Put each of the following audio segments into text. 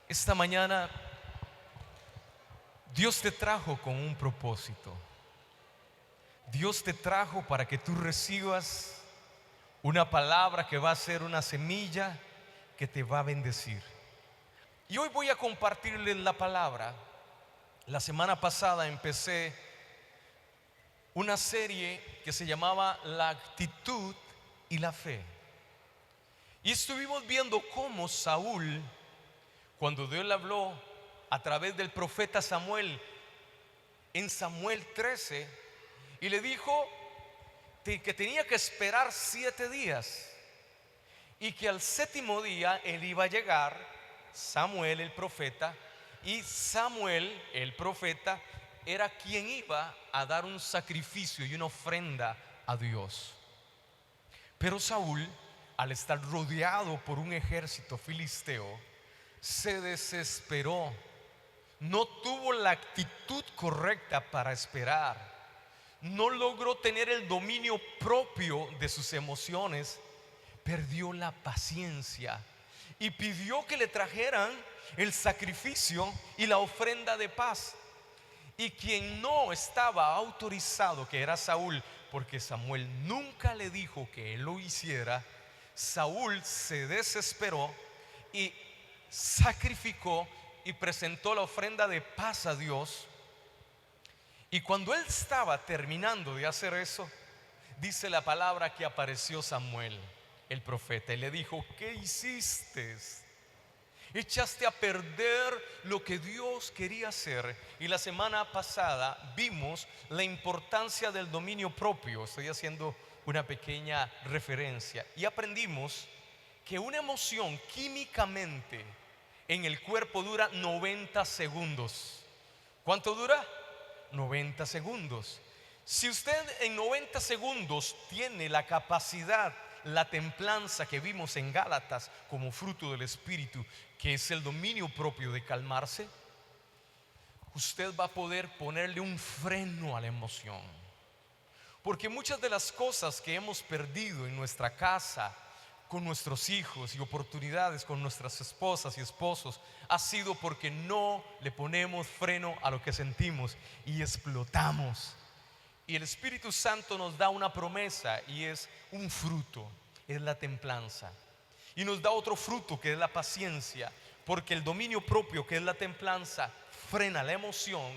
Esta mañana Dios te trajo con un propósito. Dios te trajo para que tú recibas una palabra que va a ser una semilla que te va a bendecir. Y hoy voy a compartirles la palabra. La semana pasada empecé una serie que se llamaba La actitud y la fe. Y estuvimos viendo cómo Saúl, cuando Dios le habló a través del profeta Samuel en Samuel 13, y le dijo que tenía que esperar 7 días y que al séptimo día él iba a llegar, Samuel el profeta, y Samuel el profeta era quien iba a dar un sacrificio y una ofrenda a Dios. Pero Saúl, al estar rodeado por un ejército filisteo, se desesperó. No tuvo la actitud correcta para esperar. No logró tener el dominio propio de sus emociones. Perdió la paciencia y pidió que le trajeran el sacrificio y la ofrenda de paz. Y quien no estaba autorizado, que era Saúl, porque Samuel nunca le dijo que él lo hiciera, Saúl se desesperó y sacrificó y presentó la ofrenda de paz a Dios. Y cuando él estaba terminando de hacer eso, dice la palabra que apareció Samuel el profeta y le dijo: ¿qué hiciste? Echaste a perder lo que Dios quería hacer. Y la semana pasada vimos la importancia del dominio propio. Estoy haciendo una pequeña referencia. Y aprendimos que una emoción químicamente en el cuerpo dura 90 segundos. ¿Cuánto dura? 90 segundos. Si usted en 90 segundos tiene la capacidad, la templanza que vimos en Gálatas como fruto del Espíritu, que es el dominio propio de calmarse, usted va a poder ponerle un freno a la emoción. Porque muchas de las cosas que hemos perdido en nuestra casa, con nuestros hijos, y oportunidades con nuestras esposas y esposos, ha sido porque no le ponemos freno a lo que sentimos y explotamos. Y el Espíritu Santo nos da una promesa y es un fruto, es la templanza. Y nos da otro fruto que es la paciencia, porque el dominio propio, que es la templanza, frena la emoción,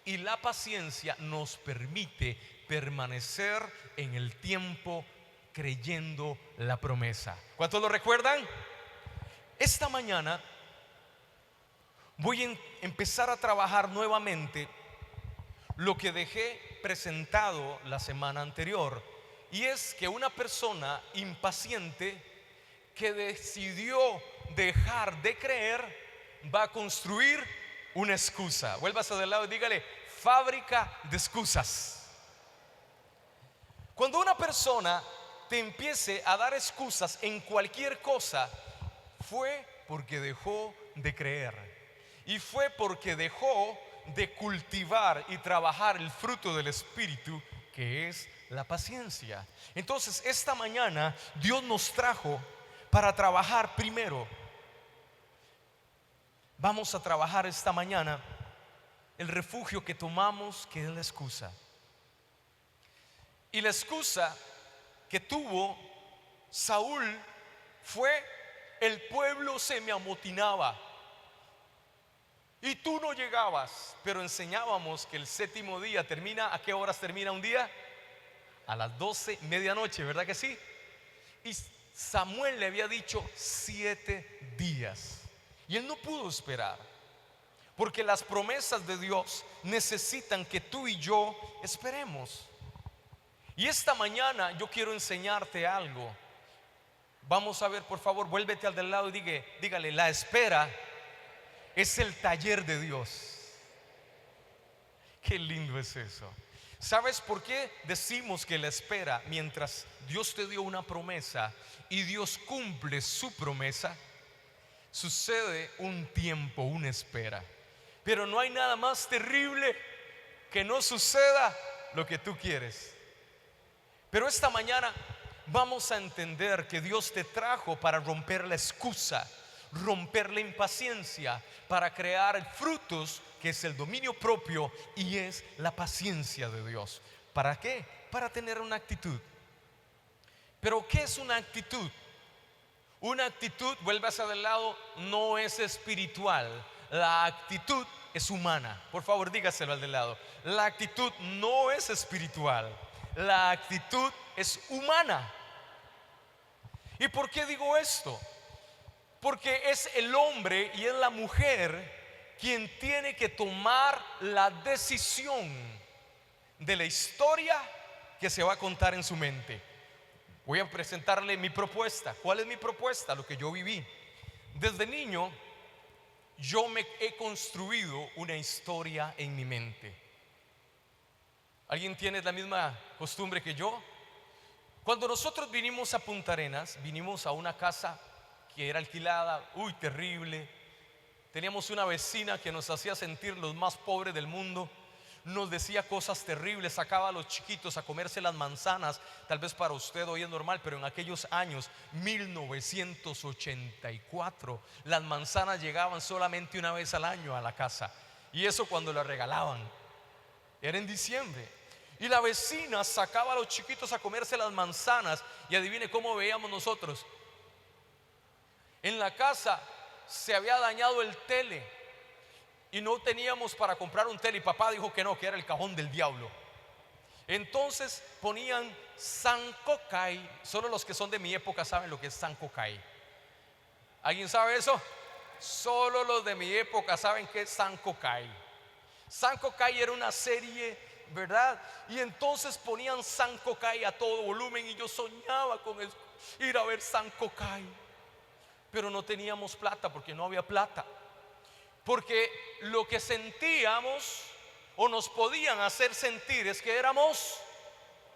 y la paciencia nos permite permanecer en el tiempo creyendo la promesa. ¿Cuántos lo recuerdan? Esta mañana voy a empezar a trabajar nuevamente lo que dejé presentado la semana anterior, y es que una persona impaciente que decidió dejar de creer va a construir una excusa. Vuélvase del lado y dígale: fábrica de excusas. Cuando una persona te empiece a dar excusas en cualquier cosa, fue porque dejó de creer, y fue porque dejó de cultivar y trabajar el fruto del Espíritu, que es la paciencia. Entonces esta mañana Dios nos trajo para trabajar primero. Vamos a trabajar esta mañana el refugio que tomamos, que es la excusa. Y la excusa que tuvo Saúl fue: el pueblo se me amotinaba y tú no llegabas. Pero enseñábamos que el séptimo día termina, ¿a qué horas termina un día? A las 12, medianoche, ¿verdad que sí? Y Samuel le había dicho 7 días. Y él no pudo esperar, porque las promesas de Dios necesitan que tú y yo esperemos. Y esta mañana yo quiero enseñarte algo. Vamos a ver, por favor, vuélvete al del lado y dígale: la espera es el taller de Dios. Qué lindo es eso. ¿Sabes por qué decimos que la espera? Mientras Dios te dio una promesa y Dios cumple su promesa, sucede un tiempo, una espera. Pero no hay nada más terrible que no suceda lo que tú quieres. Pero esta mañana vamos a entender que Dios te trajo para romper la excusa, romper la impaciencia para crear frutos, que es el dominio propio y es la paciencia de Dios. ¿Para qué? Para tener una actitud. Pero ¿qué es una actitud? Una actitud, vuelve hacia el lado, no es espiritual. La actitud es humana. Por favor, dígaselo al del lado. La actitud no es espiritual. La actitud es humana. ¿Y por qué digo esto? Porque es el hombre y es la mujer quien tiene que tomar la decisión de la historia que se va a contar en su mente. Voy a presentarle mi propuesta. ¿Cuál es mi propuesta? Lo que yo viví. Desde niño, yo me he construido una historia en mi mente. ¿Alguien tiene la misma costumbre que yo? Cuando nosotros vinimos a Punta Arenas, vinimos a una casa que era alquilada, terrible. Teníamos una vecina que nos hacía sentir los más pobres del mundo. Nos decía cosas terribles, sacaba a los chiquitos a comerse las manzanas. Tal vez para usted hoy es normal, pero en aquellos años, 1984, las manzanas llegaban solamente una vez al año a la casa. Y eso cuando la regalaban, era en diciembre. Y la vecina sacaba a los chiquitos a comerse las manzanas. Y adivine cómo veíamos nosotros. En la casa se había dañado el tele y no teníamos para comprar un tele, y papá dijo que no, que era el cajón del diablo. Entonces ponían Sancocay. Solo los que son de mi época saben lo que es Sancocay. ¿Alguien sabe eso? Solo los de mi época saben qué es Sancocay. Sancocay era una serie, ¿verdad? Y entonces ponían Sancocay a todo volumen y yo soñaba con ir a ver Sancocay. Pero no teníamos plata, porque no había plata. Porque lo que sentíamos o nos podían hacer sentir es que éramos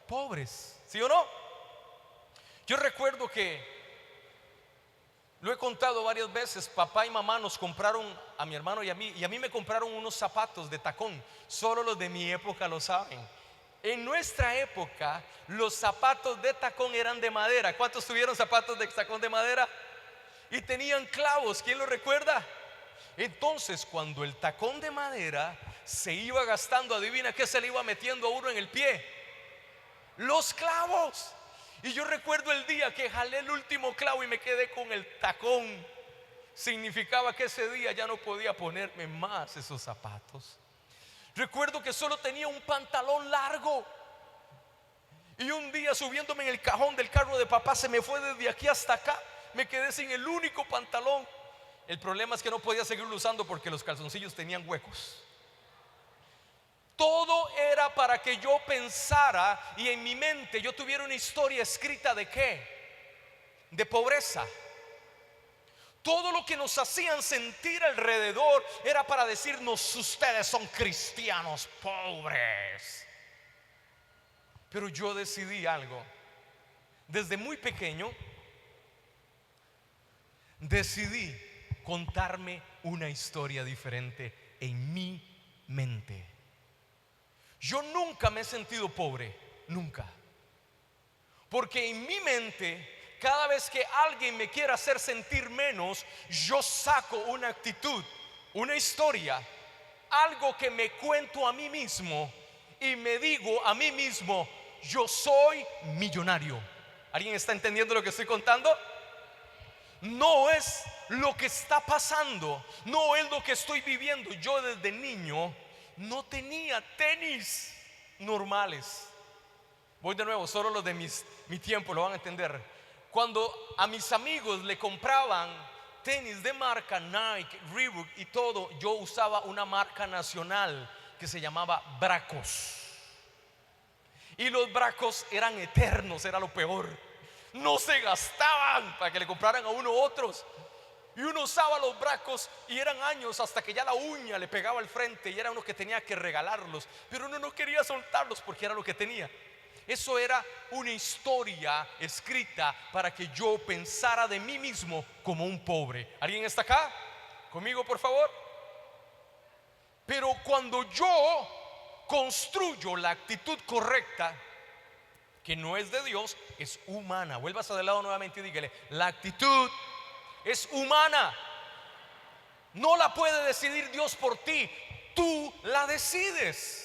pobres, ¿sí o no? Yo recuerdo que lo he contado varias veces. Papá y mamá nos compraron a mi hermano y a mí me compraron unos zapatos de tacón. Solo los de mi época lo saben. En nuestra época los zapatos de tacón eran de madera. ¿Cuántos tuvieron zapatos de tacón de madera? Y tenían clavos, ¿quién lo recuerda? Entonces cuando el tacón de madera se iba gastando, adivina qué se le iba metiendo a uno en el pie: los clavos. Y yo recuerdo el día que jalé el último clavo y me quedé con el tacón. Significaba que ese día ya no podía ponerme más esos zapatos. Recuerdo que solo tenía un pantalón largo. Y un día subiéndome en el cajón del carro de papá, se me fue desde aquí hasta acá. Me quedé sin el único pantalón. El problema es que no podía seguirlo usando porque los calzoncillos tenían huecos. Todo era para que yo pensara y en mi mente yo tuviera una historia escrita de ¿qué? De pobreza. Todo lo que nos hacían sentir alrededor era para decirnos: ustedes son cristianos pobres. Pero yo decidí algo. Desde muy pequeño decidí contarme una historia diferente en mi mente. Yo nunca me he sentido pobre, nunca. Porque en mi mente, cada vez que alguien me quiera hacer sentir menos, yo saco una actitud, una historia, algo que me cuento a mí mismo y me digo a mí mismo: yo soy millonario. ¿Alguien está entendiendo lo que estoy contando? No es lo que está pasando, no es lo que estoy viviendo. Yo desde niño no tenía tenis normales. Voy de nuevo, solo los de mi tiempo lo van a entender. Cuando a mis amigos le compraban tenis de marca Nike, Reebok y todo, yo usaba una marca nacional que se llamaba Bracos. Y los Bracos eran eternos, era lo peor. No se gastaban para que le compraran a uno otros. Y uno usaba los Bracos y eran años hasta que ya la uña le pegaba al frente y era uno que tenía que regalarlos. Pero uno no quería soltarlos porque era lo que tenía. Eso era una historia escrita para que yo pensara de mí mismo como un pobre. ¿Alguien está acá? ¿Conmigo, por favor? Pero cuando yo construyo la actitud correcta, que no es de Dios, es humana. Vuelvas de lado nuevamente y dígale: la actitud es humana. No la puede decidir Dios por ti, tú la decides.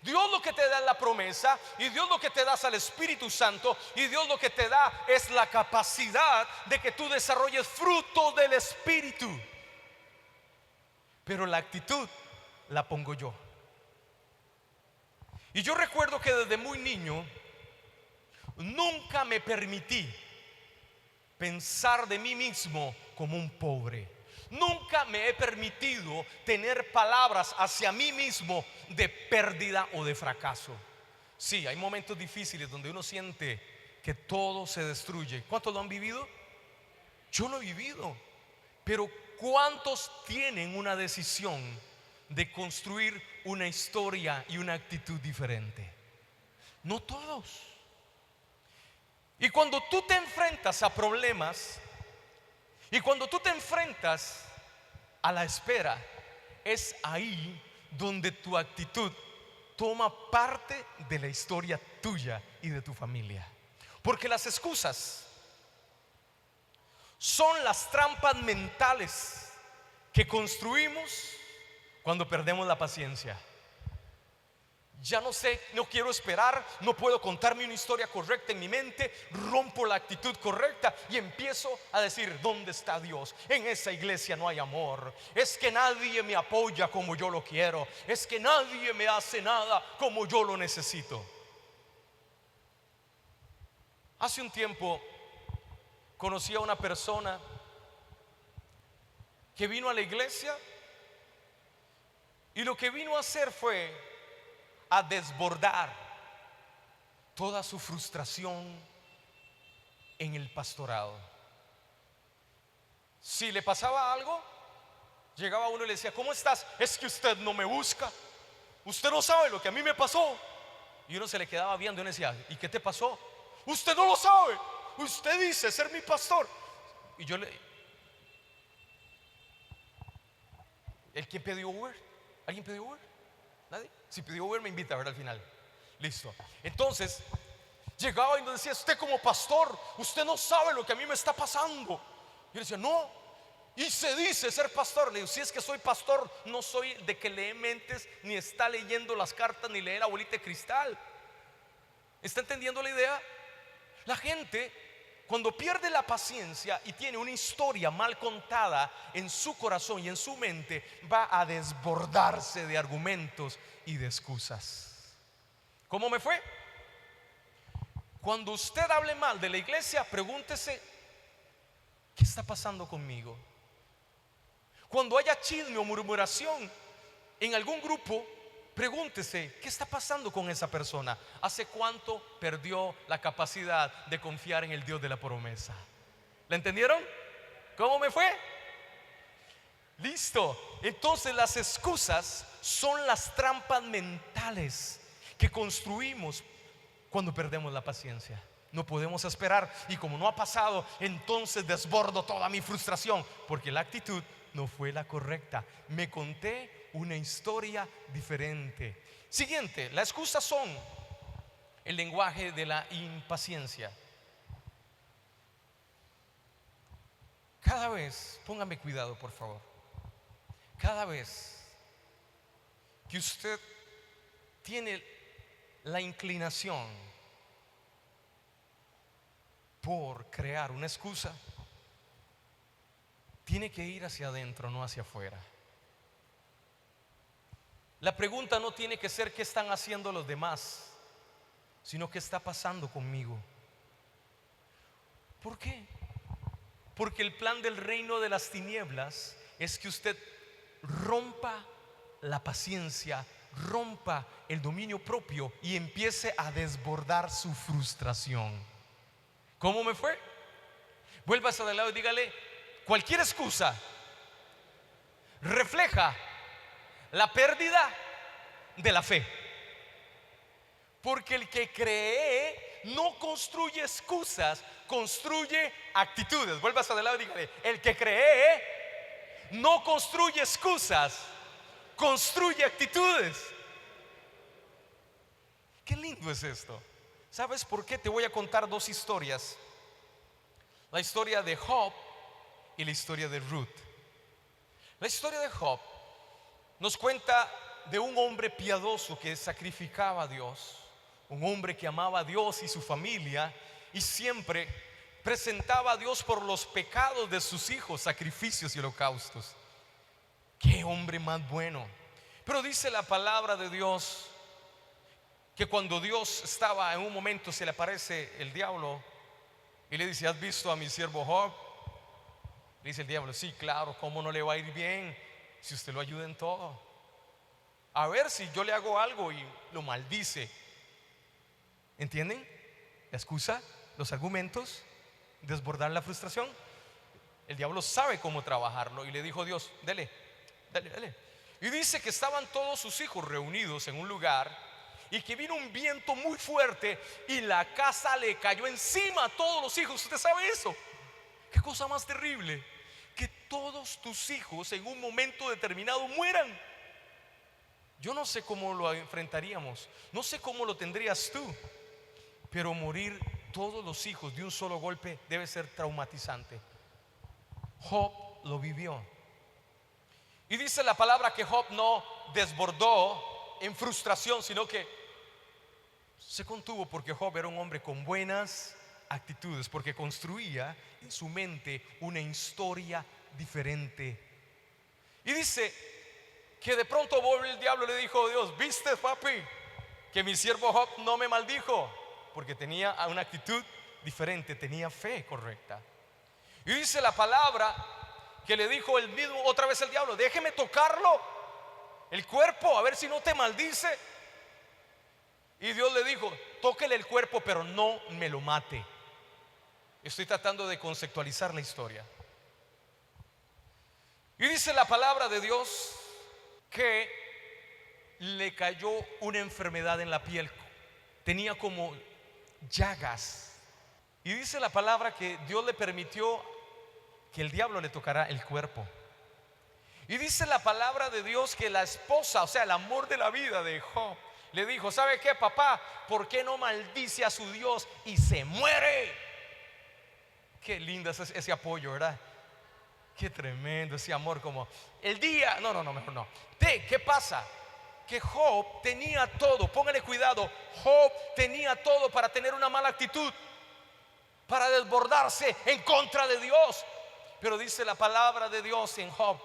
Dios lo que te da es la promesa, y Dios lo que te da es el Espíritu Santo, y Dios lo que te da es la capacidad de que tú desarrolles fruto del Espíritu. Pero la actitud la pongo yo. Y yo recuerdo que desde muy niño nunca me permití pensar de mí mismo como un pobre. Nunca me he permitido tener palabras hacia mí mismo de pérdida o de fracaso. Sí, hay momentos difíciles donde uno siente que todo se destruye. ¿Cuántos lo han vivido? Yo lo he vivido. Pero ¿cuántos tienen una decisión de construir una historia y una actitud diferente? No todos. Y cuando tú te enfrentas a problemas, y cuando tú te enfrentas a la espera, es ahí donde tu actitud toma parte de la historia tuya y de tu familia. Porque las excusas son las trampas mentales que construimos cuando perdemos la paciencia. Ya no sé, no quiero esperar, no puedo contarme una historia correcta en mi mente, rompo la actitud correcta y empiezo a decir: ¿dónde está Dios? En esa iglesia no hay amor, es que nadie me apoya como yo lo quiero, es que nadie me hace nada como yo lo necesito. Hace un tiempo conocí a una persona que vino a la iglesia, y lo que vino a hacer fue a desbordar toda su frustración en el pastorado. Si le pasaba algo, llegaba uno y le decía: ¿cómo estás? Es que usted no me busca, usted no sabe lo que a mí me pasó. Y uno se le quedaba viendo y uno decía: ¿y qué te pasó? Usted no lo sabe, usted dice ser mi pastor. Y yo le... ¿El quién pidió Uber? ¿Alguien pidió Uber? ¿Nadie? Si pidió Uber me invita, ¿verdad? Al final. Listo. Entonces llegaba y nos decía: usted como pastor, usted no sabe lo que a mí me está pasando. Yo le decía: no. Y se dice ser pastor. Le digo: si es que soy pastor, no soy de que lee mentes, ni está leyendo las cartas, ni lee la bolita de cristal. ¿Está entendiendo la idea? La gente, cuando pierde la paciencia y tiene una historia mal contada en su corazón y en su mente, va a desbordarse de argumentos y de excusas. ¿Cómo me fue? Cuando usted hable mal de la iglesia, pregúntese: ¿qué está pasando conmigo? Cuando haya chisme o murmuración en algún grupo, pregúntese: ¿qué está pasando con esa persona? ¿Hace cuánto perdió la capacidad de confiar en el Dios de la promesa? ¿La entendieron? ¿Cómo me fue? Listo. Entonces las excusas son las trampas mentales que construimos cuando perdemos la paciencia. No podemos esperar, y como no ha pasado, entonces desbordo toda mi frustración porque la actitud no fue la correcta. Me conté una historia diferente. Siguiente, las excusas son el lenguaje de la impaciencia. Cada vez, póngame cuidado por favor, cada vez que usted tiene la inclinación por crear una excusa, tiene que ir hacia adentro, no hacia afuera. La pregunta no tiene que ser: ¿qué están haciendo los demás?, sino: ¿qué está pasando conmigo? ¿Por qué? Porque el plan del reino de las tinieblas es que usted rompa la paciencia, rompa el dominio propio y empiece a desbordar su frustración. ¿Cómo me fue? Vuélvase de lado y dígale: cualquier excusa refleja la pérdida de la fe. Porque el que cree no construye excusas, construye actitudes. Vuélvase de lado y dígale: el que cree no construye excusas, construye actitudes. Qué lindo es esto. ¿Sabes por qué? Te voy a contar dos historias: la historia de Job y la historia de Ruth. La historia de Job nos cuenta de un hombre piadoso que sacrificaba a Dios, un hombre que amaba a Dios y su familia y siempre presentaba a Dios por los pecados de sus hijos sacrificios y holocaustos. Qué hombre más bueno. Pero dice la palabra de Dios que cuando Dios estaba en un momento, se le aparece el diablo y le dice: ¿has visto a mi siervo Job? Le dice el diablo: sí, claro, ¿cómo no le va a ir bien si usted lo ayuda en todo? A ver si yo le hago algo, y lo maldice. ¿Entienden? La excusa, los argumentos, desbordar la frustración. El diablo sabe cómo trabajarlo y le dijo Dios: dele, dale, dale. Y dice que estaban todos sus hijos reunidos en un lugar y que vino un viento muy fuerte y la casa le cayó encima a todos los hijos. ¿Usted sabe eso? Qué cosa más terrible, que todos tus hijos en un momento determinado mueran. Yo no sé cómo lo enfrentaríamos, no sé cómo lo tendrías tú, pero morir todos los hijos de un solo golpe debe ser traumatizante. Job lo vivió. Y dice la palabra que Job no desbordó en frustración, sino que se contuvo, porque Job era un hombre con buenas actitudes, porque construía en su mente una historia diferente. Y dice que de pronto el diablo le dijo a Dios: ¿viste, papi, que mi siervo Job no me maldijo? Porque tenía una actitud diferente, tenía fe correcta. Y dice la palabra que le dijo el mismo, otra vez el diablo: déjeme tocarlo, el cuerpo, a ver si no te maldice. Y Dios le dijo: tóquele el cuerpo, pero no me lo mate. Estoy tratando de conceptualizar la historia. Y dice la palabra de Dios que le cayó una enfermedad en la piel. Tenía como llagas. Y dice la palabra que Dios le permitió que el diablo le tocara el cuerpo. Y dice la palabra de Dios que la esposa, o sea, el amor de la vida de Job, le dijo: ¿sabe qué, papá? ¿Por qué no maldice a su Dios y se muere? Qué lindo es ese apoyo, ¿verdad? Qué tremendo ese amor. Como el día, no, mejor no. ¿Qué pasa? Que Job tenía todo, póngale cuidado, Job tenía todo para tener una mala actitud, para desbordarse en contra de Dios. Pero dice la palabra de Dios en Job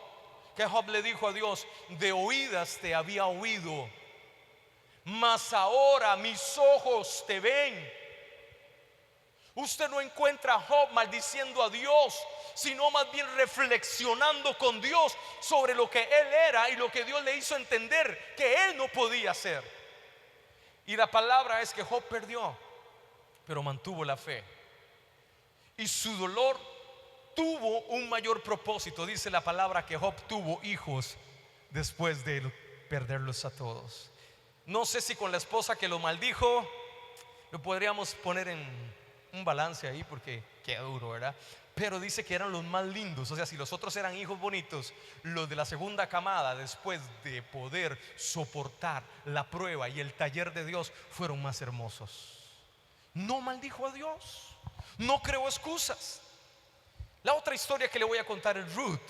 que Job le dijo a Dios: de oídas te había oído, mas ahora mis ojos te ven. Usted no encuentra a Job maldiciendo a Dios, sino más bien reflexionando con Dios sobre lo que él era y lo que Dios le hizo entender que él no podía hacer. Y la palabra es que Job perdió, pero mantuvo la fe. Y su dolor tuvo un mayor propósito. Dice la palabra que Job tuvo hijos después de perderlos a todos. No sé si con la esposa que lo maldijo lo podríamos poner en un balance ahí, porque qué duro, ¿verdad? Pero dice que eran los más lindos. O sea, si los otros eran hijos bonitos, los de la segunda camada, después de poder soportar la prueba y el taller de Dios, fueron más hermosos. No maldijo a Dios, no creó excusas. La otra historia que le voy a contar es Ruth.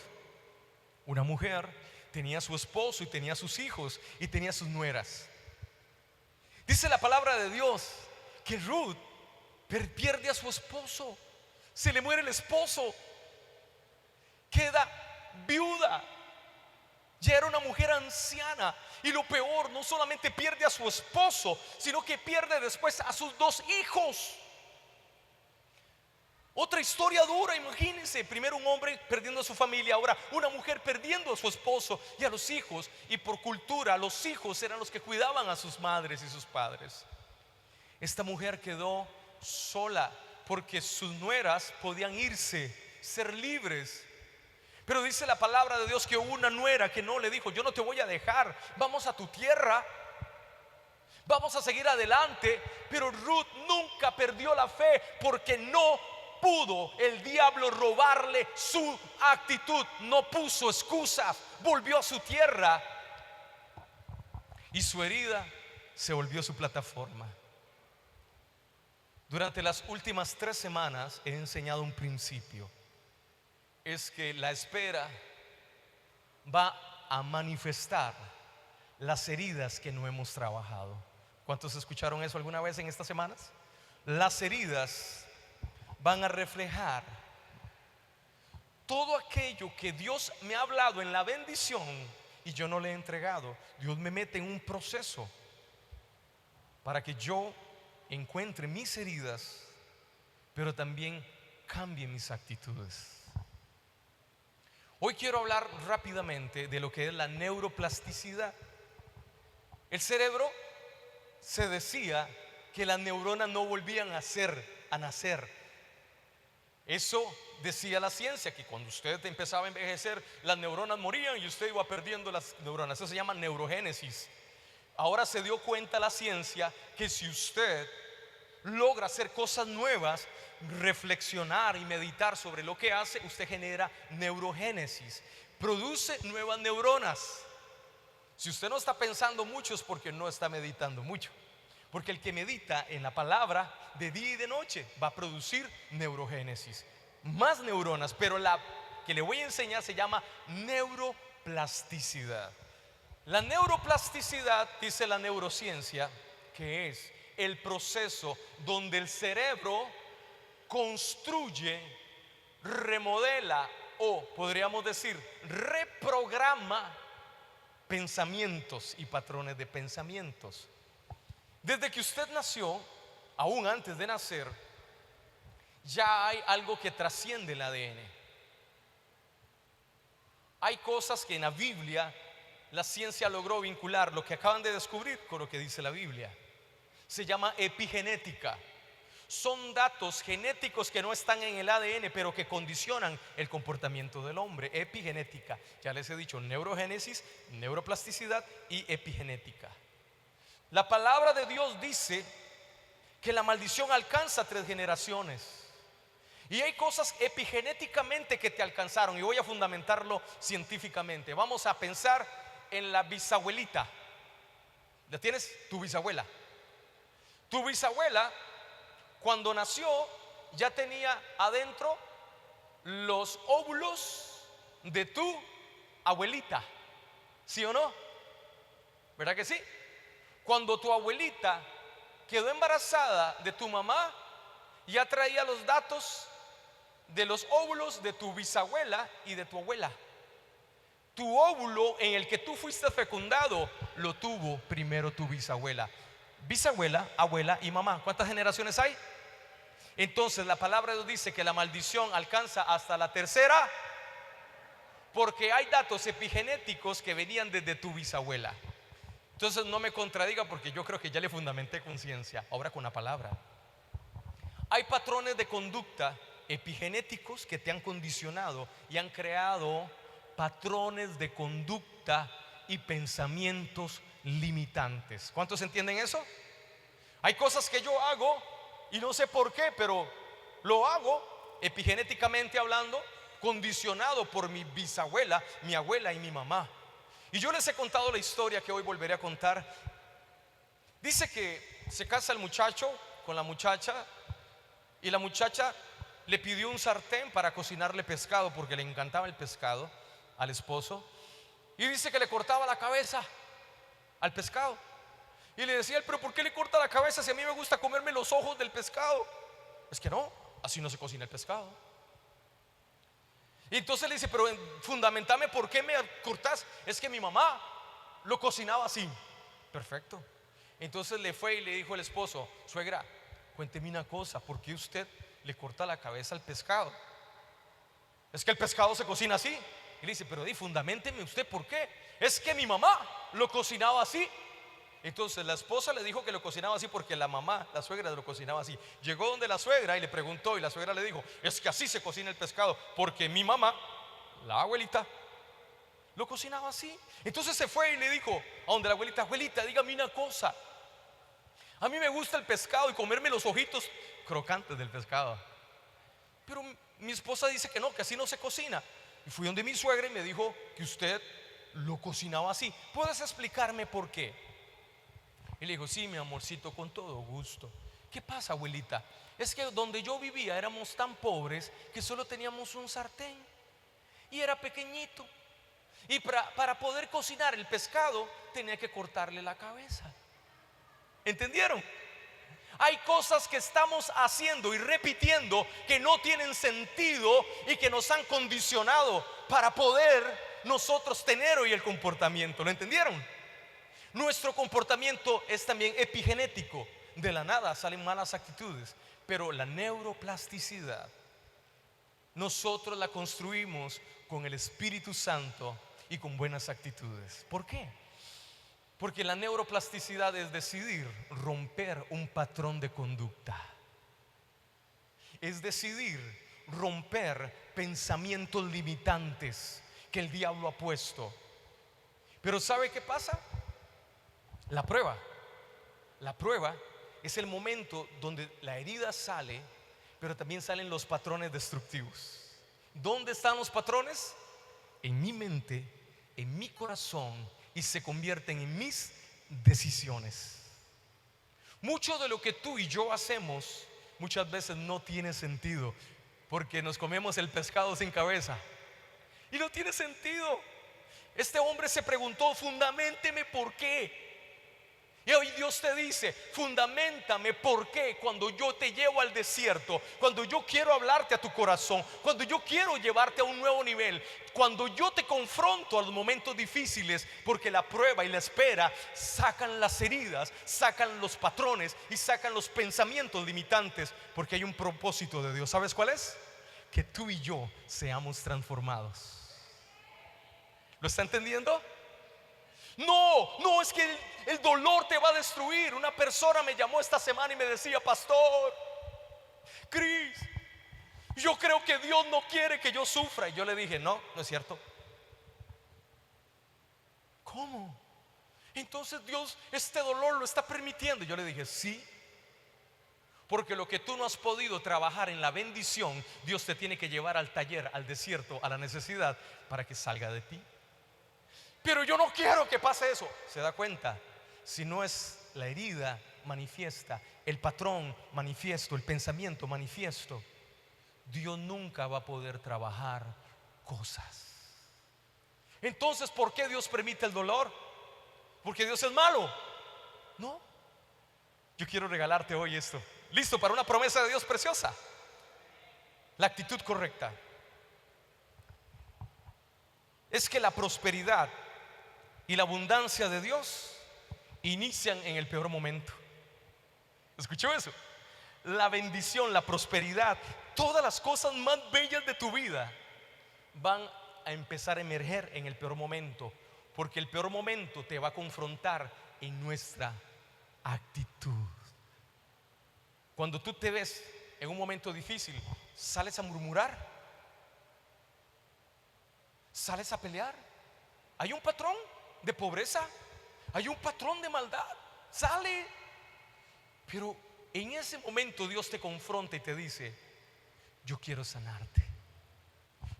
Una mujer tenía a su esposo y tenía a sus hijos y tenía a sus nueras. Dice la palabra de Dios que Ruth pierde a su esposo, se le muere el esposo, queda viuda, ya era una mujer anciana. Y lo peor, no solamente pierde a su esposo, sino que pierde después a sus dos hijos. Otra historia dura, imagínense. Primero un hombre perdiendo a su familia, ahora una mujer perdiendo a su esposo y a los hijos. Y por cultura, los hijos eran los que cuidaban a sus madres y sus padres. Esta mujer quedó sola porque sus nueras podían irse, ser libres. Pero dice la palabra de Dios que hubo una nuera que no le dijo: yo no te voy a dejar, vamos a tu tierra, vamos a seguir adelante. Pero Ruth nunca perdió la fe, porque no pudo el diablo robarle su actitud. No puso excusas, volvió a su tierra y su herida se volvió su plataforma. Durante las últimas 3 semanas he enseñado un principio: es que la espera va a manifestar las heridas que no hemos trabajado. ¿Cuántos escucharon eso alguna vez en estas semanas? Las heridas van a reflejar todo aquello que Dios me ha hablado en la bendición y yo no le he entregado. Dios me mete en un proceso para que yo encuentre mis heridas, pero también cambie mis actitudes. Hoy quiero hablar rápidamente de lo que es la neuroplasticidad. El cerebro, se decía que las neuronas no volvían a nacer. Eso decía la ciencia, que cuando usted empezaba a envejecer, las neuronas morían y usted iba perdiendo las neuronas. Eso se llama neurogénesis. Ahora se dio cuenta la ciencia que si usted logra hacer cosas nuevas, reflexionar y meditar sobre lo que hace, usted genera neurogénesis, produce nuevas neuronas. Si usted no está pensando mucho es porque no está meditando mucho, porque el que medita en la palabra de día y de noche va a producir neurogénesis, más neuronas. Pero la que le voy a enseñar se llama neuroplasticidad. La neuroplasticidad, dice la neurociencia, que es el proceso donde el cerebro construye, remodela o podríamos decir reprograma pensamientos y patrones de pensamientos. Desde que usted nació, aún antes de nacer, ya hay algo que trasciende el ADN. Hay cosas que en la Biblia la ciencia logró vincular lo que acaban de descubrir con lo que dice la Biblia. Se llama epigenética. Son datos genéticos que no están en el ADN, pero que condicionan el comportamiento del hombre. Epigenética. Ya les he dicho neurogénesis, neuroplasticidad y epigenética. La palabra de Dios dice que la maldición alcanza 3 generaciones. Y hay cosas epigenéticamente que te alcanzaron. Y voy a fundamentarlo científicamente. Vamos a pensar en la bisabuelita. ¿La tienes? Tu bisabuela. Tu bisabuela, cuando nació, ya tenía adentro los óvulos de tu abuelita. ¿Sí o no? ¿Verdad que sí? Cuando tu abuelita quedó embarazada de tu mamá, ya traía los datos de los óvulos de tu bisabuela y de tu abuela. Tu óvulo en el que tú fuiste fecundado lo tuvo primero tu bisabuela. Bisabuela, abuela y mamá. ¿Cuántas generaciones hay? Entonces la palabra de Dios dice que la maldición alcanza hasta la 3ª, porque hay datos epigenéticos que venían desde tu bisabuela. Entonces no me contradiga, porque yo creo que ya le fundamenté con ciencia, ahora con la palabra. Hay patrones de conducta epigenéticos que te han condicionado y han creado patrones de conducta y pensamientos limitantes. ¿Cuántos entienden eso? Hay cosas que yo hago y no sé por qué, pero lo hago epigenéticamente hablando, condicionado por mi bisabuela, mi abuela y mi mamá. Y yo les he contado la historia que hoy volveré a contar. Dice que se casa el muchacho con la muchacha y la muchacha le pidió un sartén para cocinarle pescado, porque le encantaba el pescado al esposo. Y dice que le cortaba la cabeza al pescado. Y le decía él: pero ¿por qué le corta la cabeza si a mí me gusta comerme los ojos del pescado? Es que no, así no se cocina el pescado. Y entonces le dice: pero fundamentame, ¿por qué me cortas? Es que mi mamá lo cocinaba así. Perfecto. Entonces le fue y le dijo el esposo: suegra, cuénteme una cosa, ¿por qué usted le corta la cabeza al pescado? Es que el pescado se cocina así. Y le dice: pero fundamenteme usted, ¿por qué? Es que mi mamá lo cocinaba así. Entonces la esposa le dijo que lo cocinaba así porque la mamá, la suegra, lo cocinaba así. Llegó donde la suegra y le preguntó, y la suegra le dijo: es que así se cocina el pescado, porque mi mamá, la abuelita, lo cocinaba así. Entonces se fue y le dijo a donde la abuelita: abuelita, dígame una cosa, a mí me gusta el pescado y comerme los ojitos crocantes del pescado, pero mi esposa dice que no, que así no se cocina. Y fui donde mi suegra y me dijo que usted lo cocinaba así. ¿Puedes explicarme por qué? Y le dijo: sí, mi amorcito, con todo gusto. ¿Qué pasa, abuelita? Es que donde yo vivía éramos tan pobres que solo teníamos un sartén y era pequeñito. Y para poder cocinar el pescado tenía que cortarle la cabeza. ¿Entendieron? Hay cosas que estamos haciendo y repitiendo que no tienen sentido y que nos han condicionado para poder nosotros tener hoy el comportamiento. ¿Lo entendieron? Nuestro comportamiento es también epigenético. De la nada salen malas actitudes, pero la neuroplasticidad nosotros la construimos con el Espíritu Santo y con buenas actitudes. ¿Por qué? Porque la neuroplasticidad es decidir romper un patrón de conducta. Es decidir romper pensamientos limitantes que el diablo ha puesto. Pero ¿sabe qué pasa? La prueba es el momento donde la herida sale, pero también salen los patrones destructivos. ¿Dónde están los patrones? En mi mente, en mi corazón, y se convierten en mis decisiones. Mucho de lo que tú y yo hacemos muchas veces no tiene sentido, porque nos comemos el pescado sin cabeza y no tiene sentido. Este hombre se preguntó: fundaménteme por qué. Y hoy Dios te dice: fundamentame por qué cuando yo te llevo al desierto, cuando yo quiero hablarte a tu corazón, cuando yo quiero llevarte a un nuevo nivel, cuando yo te confronto a los momentos difíciles, porque la prueba y la espera sacan las heridas, sacan los patrones y sacan los pensamientos limitantes, porque hay un propósito de Dios. ¿Sabes cuál es? Que tú y yo seamos transformados. ¿Lo está entendiendo? No es que el dolor te va a destruir. Una persona me llamó esta semana y me decía: pastor Cris, yo creo que Dios no quiere que yo sufra. Y yo le dije: no es cierto. ¿Cómo? Entonces Dios este dolor lo está permitiendo. Yo le dije: sí, porque lo que tú no has podido trabajar en la bendición, Dios te tiene que llevar al taller, al desierto, a la necesidad, para que salga de ti. Pero yo no quiero que pase eso. ¿Se da cuenta? Si no es la herida manifiesta, el patrón manifiesto, el pensamiento manifiesto, Dios nunca va a poder trabajar cosas. Entonces, ¿por qué Dios permite el dolor? ¿Porque Dios es malo? No. Yo quiero regalarte hoy esto. ¿Listo para una promesa de Dios preciosa? La actitud correcta es que la prosperidad y la abundancia de Dios inician en el peor momento. ¿Escuchó eso? La bendición, la prosperidad, todas las cosas más bellas de tu vida van a empezar a emerger en el peor momento, porque el peor momento te va a confrontar en nuestra actitud. Cuando tú te ves en un momento difícil, sales a murmurar, sales a pelear. Hay un patrón de pobreza, hay un patrón de maldad, sale. Pero en ese momento Dios te confronta y te dice: yo quiero sanarte,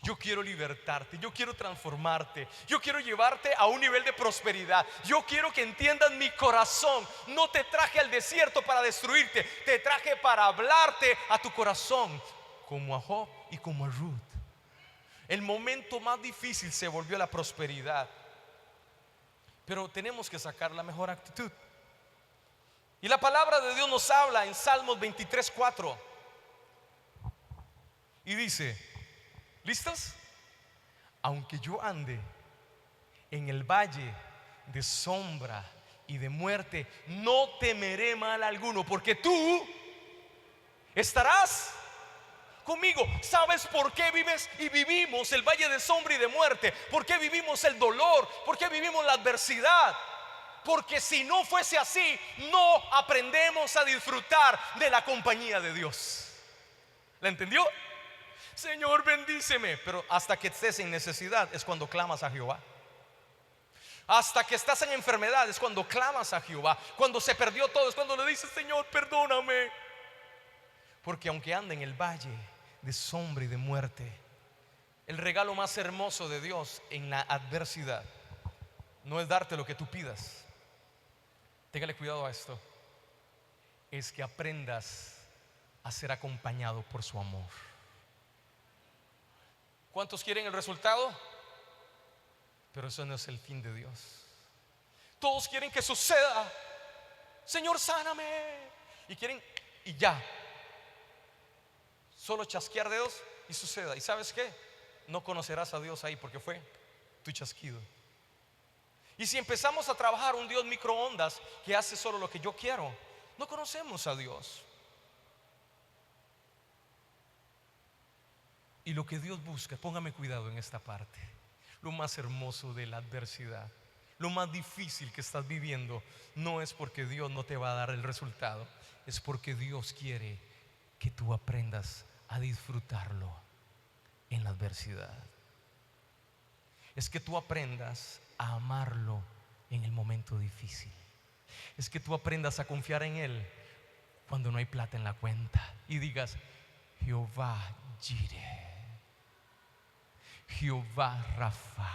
yo quiero libertarte, yo quiero transformarte, yo quiero llevarte a un nivel de prosperidad. Yo quiero que entiendas mi corazón. No te traje al desierto para destruirte, te traje para hablarte a tu corazón, como a Job y como a Ruth. El momento más difícil se volvió la prosperidad, pero tenemos que sacar la mejor actitud. Y la palabra de Dios nos habla en Salmos 23:4 y dice: ¿listos? Aunque yo ande en el valle de sombra y de muerte, no temeré mal alguno, porque tú estarás conmigo. ¿Sabes por qué vives y vivimos el valle de sombra y de muerte? ¿Por qué vivimos el dolor? ¿Por qué vivimos la adversidad? Porque si no fuese así, no aprendemos a disfrutar de la compañía de Dios. ¿La entendió? Señor, bendíceme. Pero hasta que estés en necesidad es cuando clamas a Jehová. Hasta que estás en enfermedad es cuando clamas a Jehová. Cuando se perdió todo es cuando le dices: Señor, perdóname. Porque aunque ande en el valle de sombra y de muerte, el regalo más hermoso de Dios en la adversidad no es darte lo que tú pidas. Téngale cuidado a esto. Es que aprendas a ser acompañado por su amor. ¿Cuántos quieren el resultado? Pero eso no es el fin de Dios. Todos quieren que suceda. Señor, sáname. Y quieren, y ya. Solo chasquear dedos y suceda. ¿Y sabes qué? No conocerás a Dios ahí porque fue tu chasquido. Y si empezamos a trabajar un Dios microondas que hace solo lo que yo quiero, no conocemos a Dios. Y lo que Dios busca, póngame cuidado en esta parte, lo más hermoso de la adversidad, lo más difícil que estás viviendo, no es porque Dios no te va a dar el resultado, es porque Dios quiere que tú aprendas a disfrutarlo en la adversidad. Es que tú aprendas a amarlo en el momento difícil. Es que tú aprendas a confiar en Él cuando no hay plata en la cuenta y digas: Jehová Jireh, Jehová Rafa.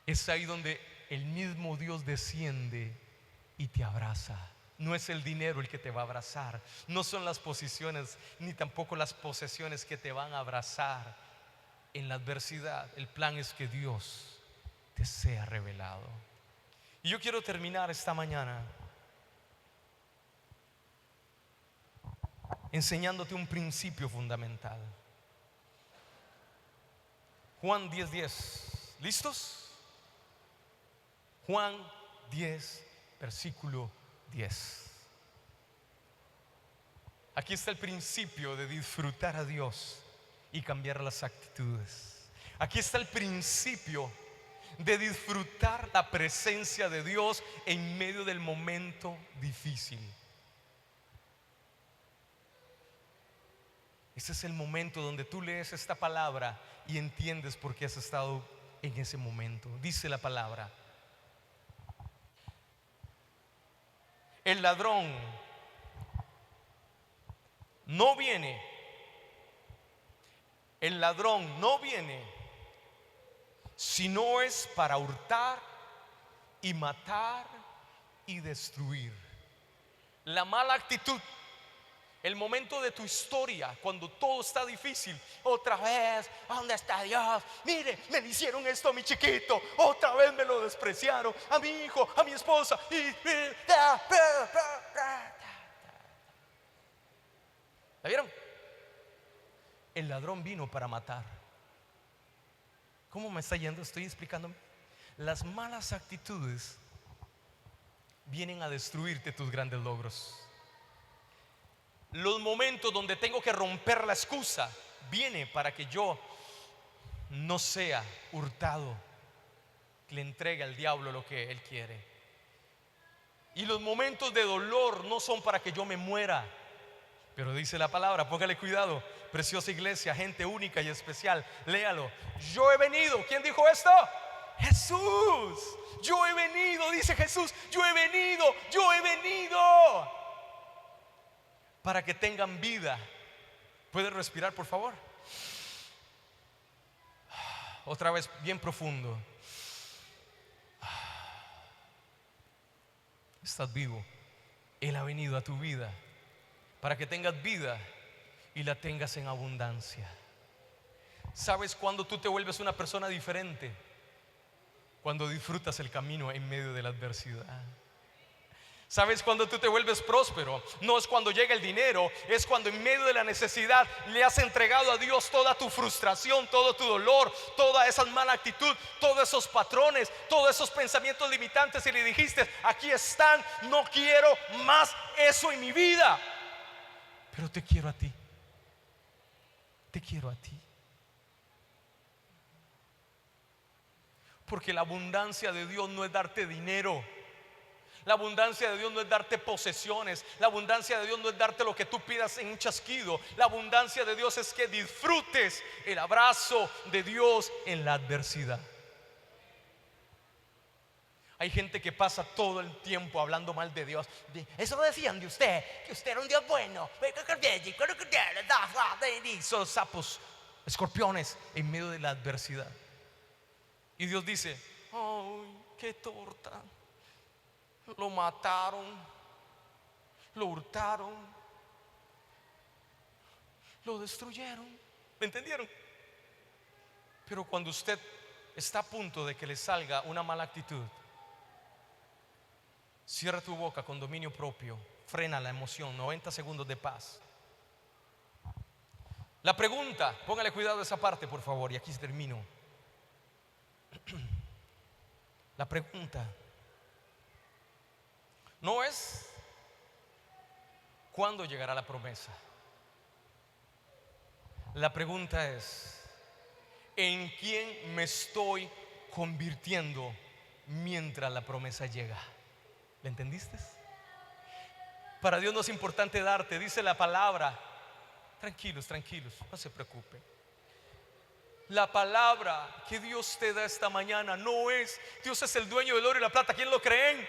Es ahí donde el mismo Dios desciende y te abraza. No es el dinero el que te va a abrazar, no son las posiciones ni tampoco las posesiones que te van a abrazar en la adversidad. El plan es que Dios te sea revelado. Y yo quiero terminar esta mañana enseñándote un principio fundamental. Juan 10:10. ¿Listos? Juan 10, versículo 10. Aquí está el principio de disfrutar a Dios y cambiar las actitudes. Aquí está el principio de disfrutar la presencia de Dios en medio del momento difícil. Ese es el momento donde tú lees esta palabra y entiendes por qué has estado en ese momento. Dice la palabra: el ladrón no viene, el ladrón no viene si no es para hurtar y matar y destruir. La mala actitud, el momento de tu historia cuando todo está difícil, otra vez, ¿dónde está Dios? Mire, me le hicieron esto a mi chiquito, otra vez me lo despreciaron, a mi hijo, a mi esposa. ¿La vieron? El ladrón vino para matar. ¿Cómo me está yendo? Estoy explicándome. Las malas actitudes vienen a destruirte tus grandes logros. Los momentos donde tengo que romper la excusa viene para que yo no sea hurtado, que le entregue al diablo lo que él quiere. Y los momentos de dolor no son para que yo me muera, pero dice la palabra, póngale cuidado, preciosa iglesia, gente única y especial, léalo. Yo he venido, ¿quién dijo esto? Jesús. Yo he venido, dice Jesús, yo he venido para que tengan vida. ¿Puedes respirar, por favor? Otra vez, bien profundo. Estás vivo. Él ha venido a tu vida para que tengas vida y la tengas en abundancia. ¿Sabes cuándo tú te vuelves una persona diferente? Cuando disfrutas el camino en medio de la adversidad. ¿Sabes cuándo tú te vuelves próspero? No es cuando llega el dinero, es cuando en medio de la necesidad le has entregado a Dios toda tu frustración, todo tu dolor, toda esa mala actitud, todos esos patrones, todos esos pensamientos limitantes, y le dijiste: aquí están, no quiero más eso en mi vida, pero te quiero a ti, te quiero a ti. Porque la abundancia de Dios no es darte dinero. La abundancia de Dios no es darte posesiones. La abundancia de Dios no es darte lo que tú pidas en un chasquido. La abundancia de Dios es que disfrutes el abrazo de Dios en la adversidad. Hay gente que pasa todo el tiempo hablando mal de Dios. Eso decían de usted, que usted era un Dios bueno. Son sapos, escorpiones en medio de la adversidad. Y Dios dice: ay, qué torta. Lo mataron, lo hurtaron, lo destruyeron. ¿Me entendieron? Pero cuando usted está a punto de que le salga una mala actitud, cierra tu boca con dominio propio, frena la emoción, 90 segundos de paz. La pregunta, póngale cuidado a esa parte por favor, y aquí termino. La pregunta no es cuándo llegará la promesa. La pregunta es: ¿en quién me estoy convirtiendo mientras la promesa llega? ¿Le entendiste? Para Dios no es importante darte, dice la palabra. Tranquilos, tranquilos, no se preocupen. La palabra que Dios te da esta mañana no es: Dios es el dueño del oro y la plata. ¿Quién lo creen?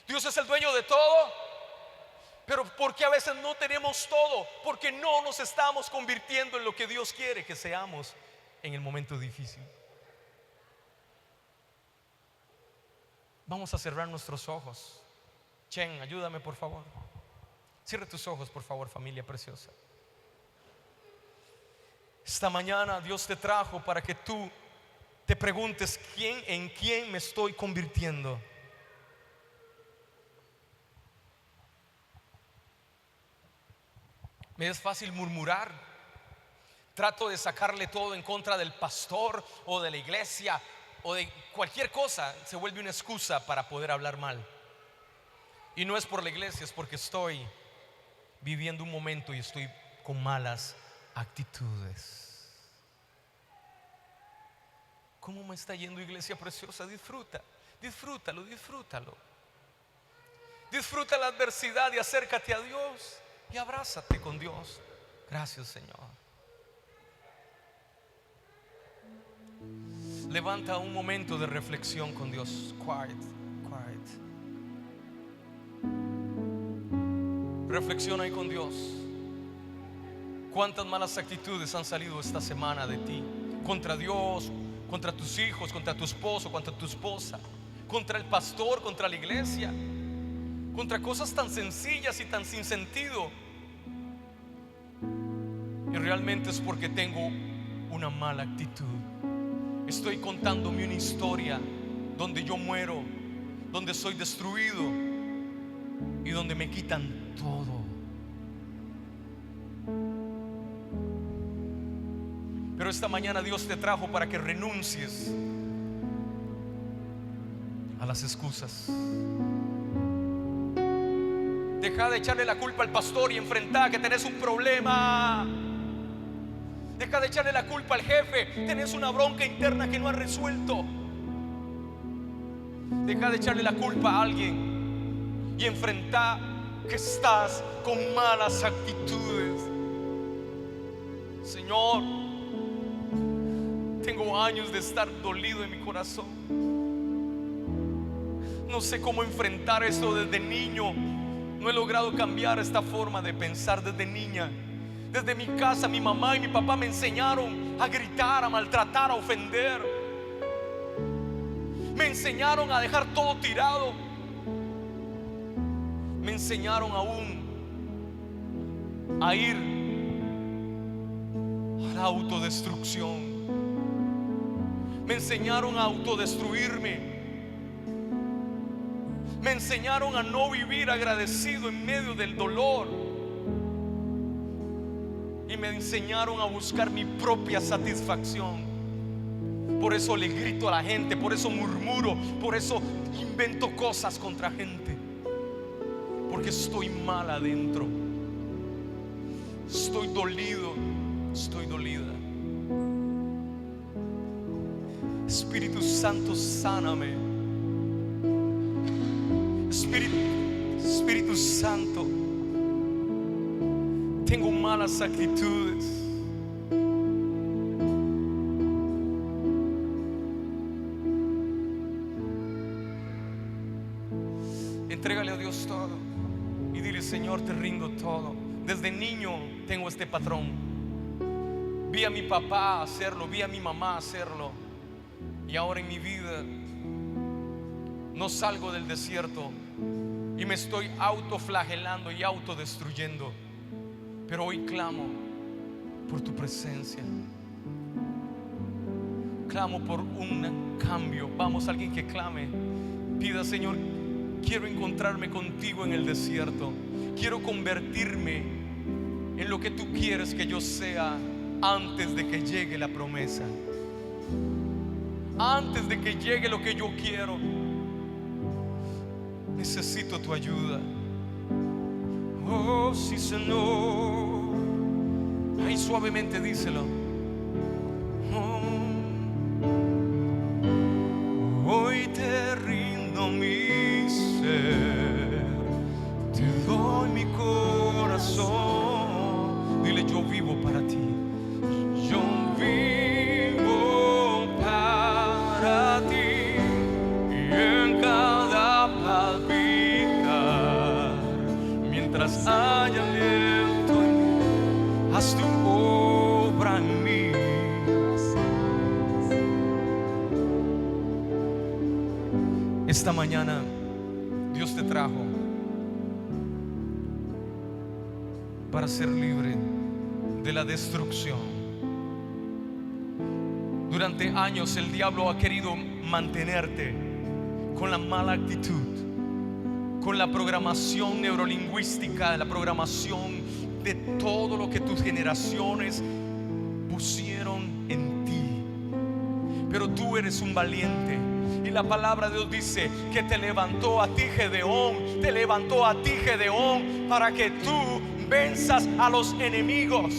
Dios es el dueño de todo. Pero ¿por qué a veces no tenemos todo? Porque no nos estamos convirtiendo en lo que Dios quiere que seamos en el momento difícil. Vamos a cerrar nuestros ojos. Chen, ayúdame por favor. Cierra tus ojos por favor, familia preciosa. Esta mañana Dios te trajo para que tú te preguntes: ¿en quién me estoy convirtiendo? Me es fácil murmurar. Trato de sacarle todo en contra del pastor o de la iglesia o de cualquier cosa. Se vuelve una excusa para poder hablar mal. Y no es por la iglesia, es porque estoy viviendo un momento y estoy con malas actitudes. ¿Cómo me está yendo, iglesia preciosa? Disfrútalo. Disfruta la adversidad y acércate a Dios y abrázate con Dios. Gracias, Señor. Levanta un momento de reflexión con Dios. Quiet. Reflexiona ahí con Dios. ¿Cuántas malas actitudes han salido esta semana de ti? Contra Dios, contra tus hijos, contra tu esposo, contra tu esposa, contra el pastor, contra la iglesia, contra cosas tan sencillas y tan sin sentido. Y realmente es porque tengo una mala actitud. Estoy contándome una historia donde yo muero, donde soy destruido y donde me quitan todo. Pero esta mañana Dios te trajo para que renuncies a las excusas. Deja de echarle la culpa al pastor y enfrentar que tenés un problema. Deja de echarle la culpa al jefe, tenés una bronca interna que no has resuelto. Deja de echarle la culpa a alguien y enfrentar que estás con malas actitudes. Señor, tengo años de estar dolido en mi corazón. No sé cómo enfrentar esto desde niño. No he logrado cambiar esta forma de pensar desde niña. Desde mi casa, mi mamá y mi papá me enseñaron a gritar, a maltratar, a ofender. Me enseñaron a dejar todo tirado. Me enseñaron aún a ir a la autodestrucción. Me enseñaron a autodestruirme. Me enseñaron a no vivir agradecido en medio del dolor. Y me enseñaron a buscar mi propia satisfacción. Por eso le grito a la gente, por eso murmuro, por eso invento cosas contra gente. Porque estoy mal adentro. Estoy dolido, estoy dolida. Espíritu Santo, sáname. Espíritu Santo, tengo malas actitudes. Entrégale a Dios todo y dile: Señor, te rindo todo. Desde niño tengo este patrón. Vi a mi papá hacerlo, vi a mi mamá hacerlo, y ahora en mi vida no salgo del desierto y me estoy autoflagelando y autodestruyendo. Pero hoy clamo por tu presencia. clamo por un cambio. Vamos, alguien que clame, pida: Señor, quiero encontrarme contigo en el desierto. Quiero convertirme en lo que tú quieres que yo sea antes de que llegue la promesa, antes de que llegue lo que yo quiero. Necesito tu ayuda. Oh, sí, Señor. Ahí suavemente díselo. Hoy te rindo mi ser, te doy mi corazón. Dile: yo vivo para ti. Yo vivo para ti, y en cada palpitar, mientras haya aliento en mí, haz tu obra en mí. Esta mañana Dios te trajo para ser libre de la destrucción. Durante años el diablo ha querido mantenerte con la mala actitud, con la programación neurolingüística, la programación de todo lo que tus generaciones pusieron en ti. Pero tú eres un valiente, y la palabra de Dios dice que te levantó a ti Gedeón, te levantó a ti Gedeón para que tú venzas a los enemigos.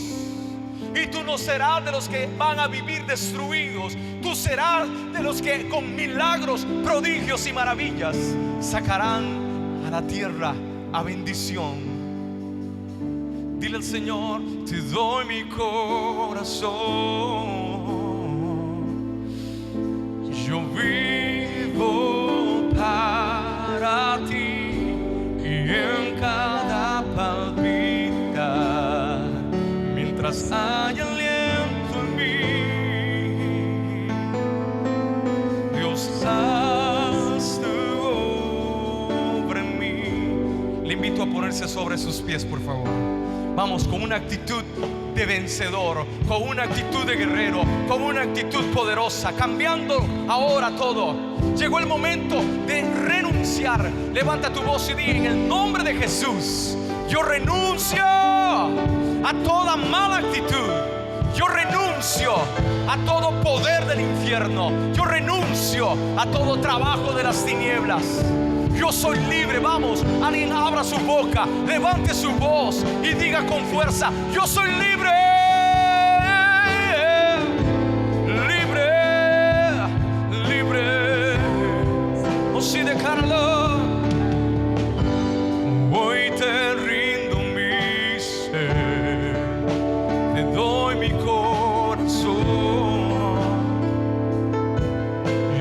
Y tú no serás de los que van a vivir destruidos. Tú serás de los que con milagros, prodigios y maravillas sacarán a la tierra a bendición. Dile al Señor: te doy mi corazón. Yo vivo para ti, y en cada palpitar, mientras haya aliento en mí, Dios, haz tu obra en mí. Le invito a ponerse sobre sus pies, por favor. Vamos, con una actitud de vencedor, con una actitud de guerrero, con una actitud poderosa, cambiando ahora todo. Llegó el momento de renunciar. Levanta tu voz y di: en el nombre de Jesús, yo renuncio a toda mala actitud. Yo renuncio a todo poder del infierno. Yo renuncio a todo trabajo de las tinieblas. Yo soy libre. Vamos, alguien abra su boca, levante su voz y diga con fuerza: yo soy libre. Libre, libre. O si decláralo. Hoy te rindo mi ser, te doy mi corazón.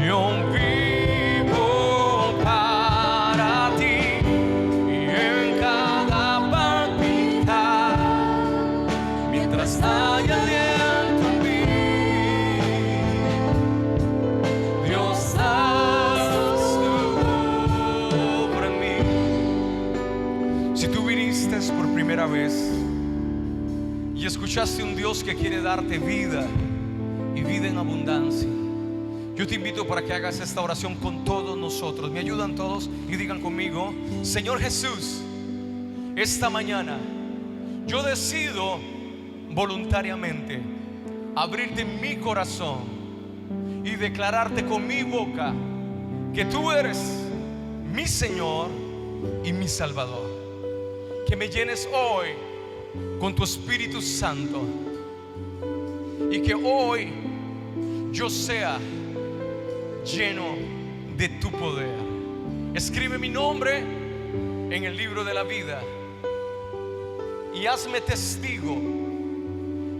Yo vivo para ti, y en cada palpitar, mientras haya aliento en mí, Dios, haz tu obra en mí. Si tú viniste por primera vez y escuchaste un Dios que quiere darte vida y vida en abundancia, yo te invito para que hagas esta oración con todos nosotros. Me ayudan todos y digan conmigo: Señor Jesús, esta mañana yo decido voluntariamente abrirte mi corazón y declararte con mi boca que tú eres mi Señor y mi Salvador. Que me llenes hoy con tu Espíritu Santo, y que hoy yo sea lleno de tu poder. Escribe mi nombre en el libro de la vida y hazme testigo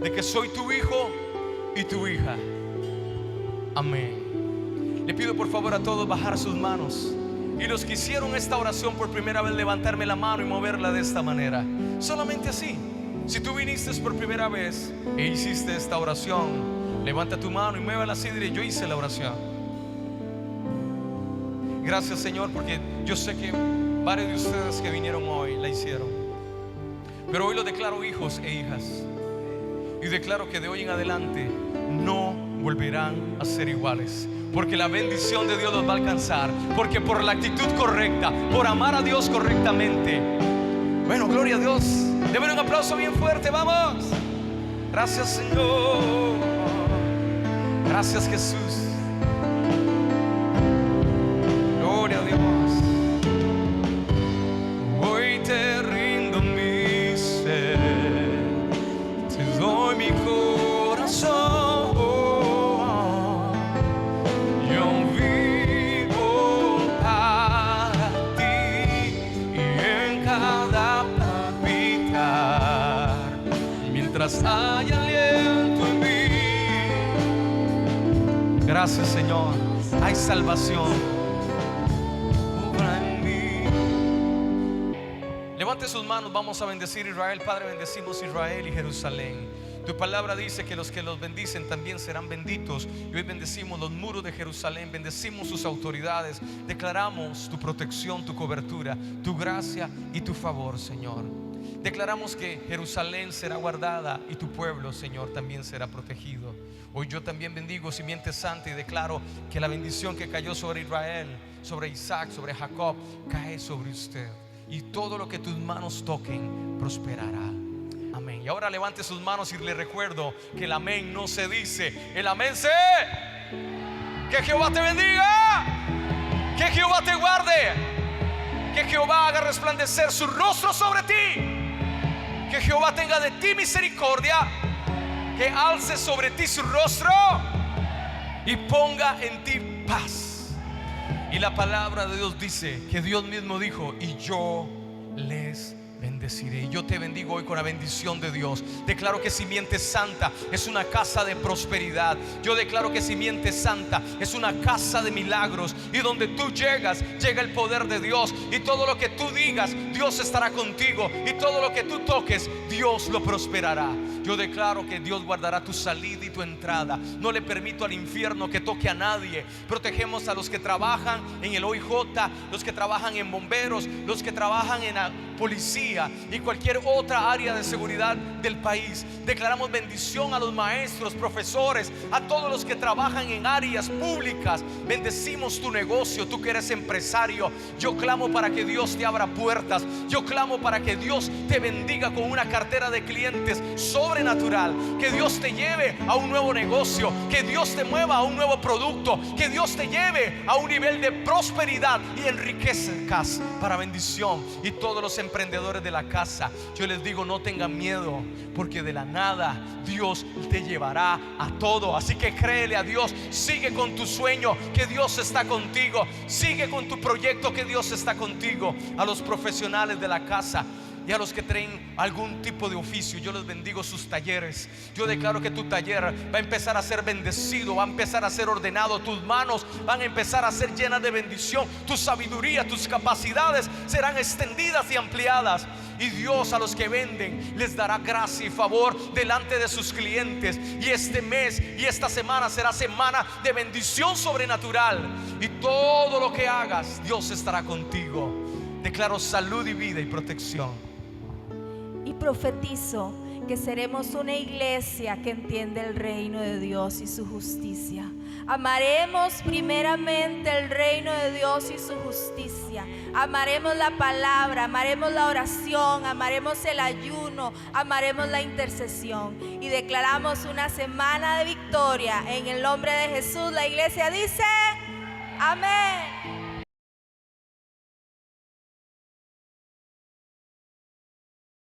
de que soy tu hijo y tu hija. Amén. Le pido por favor a todos bajar sus manos, y los que hicieron esta oración por primera vez, levantarme la mano y moverla de esta manera. Solamente así. Si tú viniste por primera vez e hiciste esta oración, levanta tu mano y muévala así. Diré: yo hice la oración. Gracias, Señor, porque yo sé que varios de ustedes que vinieron hoy la hicieron. Pero hoy lo declaro hijos e hijas, y declaro que de hoy en adelante no volverán a ser iguales. Porque la bendición de Dios los va a alcanzar. Porque por la actitud correcta, por amar a Dios correctamente. Bueno, gloria a Dios. Denme un aplauso bien fuerte, vamos. Gracias, Señor. Gracias, Jesús. Gloria a Dios. Hoy te rindo mi ser, te doy mi corazón. Yo vivo para ti y en cada palpitar, mientras haya aliento en mí. Gracias, Señor. Hay salvación. Levante sus manos, vamos a bendecir Israel. Padre, bendecimos Israel y Jerusalén. Tu palabra dice que los bendicen también serán benditos. Y hoy bendecimos los muros de Jerusalén, bendecimos sus autoridades. Declaramos tu protección, tu cobertura, tu gracia y tu favor, Señor. Declaramos que Jerusalén será guardada y tu pueblo, Señor, también será protegido. Hoy yo también bendigo simiente santa y declaro que la bendición que cayó sobre Israel, sobre Isaac, sobre Jacob, cae sobre usted. Y todo lo que tus manos toquen prosperará. Amén. Y ahora levante sus manos y le recuerdo que el amén no se dice, el amén se. Que Jehová te bendiga, que Jehová te guarde, que Jehová haga resplandecer su rostro sobre ti, que Jehová tenga de ti misericordia, que alce sobre ti su rostro y ponga en ti paz. Y la palabra de Dios dice que Dios mismo dijo: y yo les bendeciré. Y yo te bendigo hoy con la bendición de Dios. Declaro que Simiente Santa es una casa de prosperidad. Yo declaro que Simiente Santa es una casa de milagros. Y donde tú llegas, llega el poder de Dios. Y todo lo que tú digas, Dios estará contigo. Y todo lo que tú toques, Dios lo prosperará. Yo declaro que Dios guardará tu salida y tu entrada. No le permito al infierno que toque a nadie. Protegemos a los que trabajan en el OIJ, los que trabajan en bomberos, los que trabajan en la policía y cualquier otra área de seguridad del país. Declaramos bendición a los maestros, profesores, a todos los que trabajan en áreas públicas. Bendecimos tu negocio, tú que eres empresario. Yo clamo para que Dios te abra puertas. Yo clamo para que Dios te bendiga con una cartera de clientes sobrenatural. Que Dios te lleve a un nuevo negocio, que Dios te mueva a un nuevo producto, que Dios te lleve a un nivel de prosperidad y enriquezcas para bendición. Y todos los emprendedores de la casa, yo les digo: no tengan miedo, porque de la nada Dios te llevará a todo. Así que créele a Dios, sigue con tu sueño, que Dios está contigo. Sigue con tu proyecto, que Dios está contigo. A los profesionales de la casa y a los que traen algún tipo de oficio, yo les bendigo sus talleres. Yo declaro que tu taller va a empezar a ser bendecido, va a empezar a ser ordenado. Tus manos van a empezar a ser llenas de bendición. Tu sabiduría, tus capacidades serán extendidas y ampliadas. Y Dios a los que venden les dará gracia y favor delante de sus clientes. Y este mes y esta semana será semana de bendición sobrenatural. Y todo lo que hagas, Dios estará contigo. Declaro salud y vida y protección. Y profetizo que seremos una iglesia que entiende el reino de Dios y su justicia. Amaremos primeramente el reino de Dios y su justicia. Amaremos la palabra, amaremos la oración, amaremos el ayuno, amaremos la intercesión. Y declaramos una semana de victoria en el nombre de Jesús. La iglesia dice: amén.